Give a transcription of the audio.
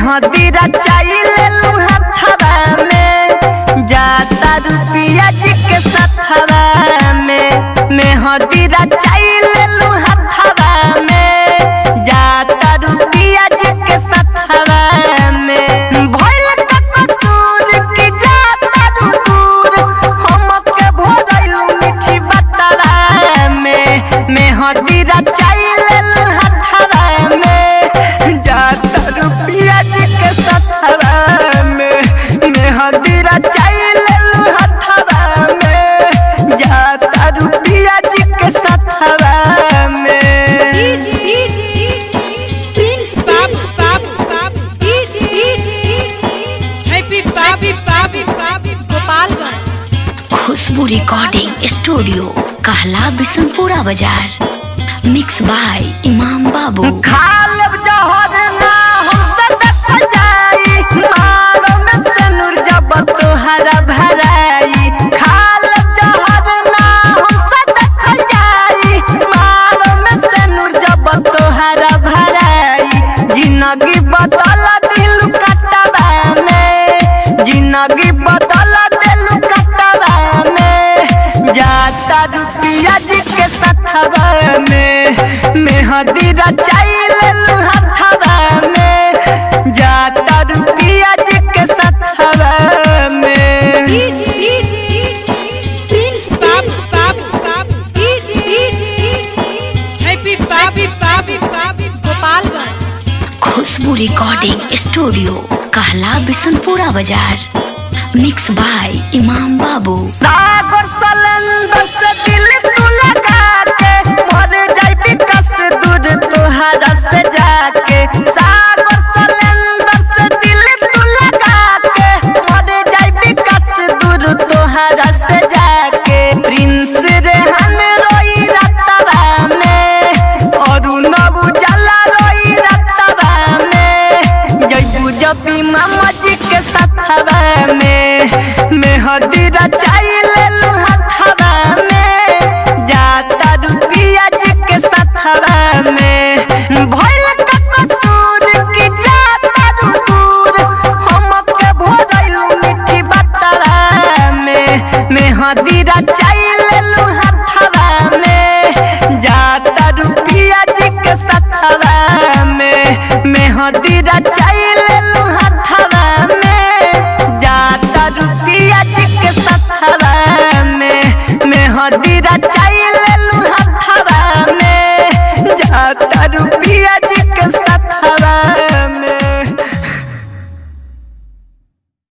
मेहंदी रचाई ले लू हथवा में जाता रुपिया जी के सथवा में। मेहंदी रचाई ले लू हथवा में जाता रुपिया जी के सथवा में। भइल कसूर की जाता दूर हमके भोरलू मीठी बतवा में। मेहंदी रचाई ले लू हथवा में जाता रुपिया जी के सथवा में। मेहंदी रचाई ले लू हथवा में जाता रुपिया जी के सथवा में। खुशबू रिकॉर्डिंग स्टूडियो कहला बिशनपुरा बाजार। मिक्स बाय इमाम बाबू। खालब जहर ना हमसे देखल जाई मारो में तनुर जब तोहरा भराई। खालब जहर ना हमसे देखल जाई मारो में तनुर जब तोहरा भराई। जिंदगी बदल दिल कटवा में जिंदगी बदल दिल कटवा में जाता रुपिया जी के सथवा में। मेहंदी रचाई ले लू हथवा में जाता रुपिया जी के सथवा में। खुशबू रिकॉर्डिंग स्टूडियो कहला बिशनपुरा बाजार। मिक्स बाय इमाम बाबू। सागर सलंदर से दिल तू लगा के मर जाई कस दूर तोहरा से जाके। सागर सलंदर से दिल तू लगा के मर जाई कस दूर तोहरा से जाके। प्रिंस रेहान रोई रतवा में अरुण उजाला रोई रतवा में। जयबू जबी मामा जी के सथवा में। मेहंदी रचाई ले लू हथवा में जाता रुपिया जी के सथवा में। भइल कसूर की जाता दूर हमके भोरलू मीठी बतवा में। मेहंदी रचाई ले लू हथवा में जाता रुपिया जी के सथवा में। मेहंदी रचाई ले लू हथवा में जाता रुपिया जी के सथवा में। मेहंदी रचाई ले लू हथवा में जाता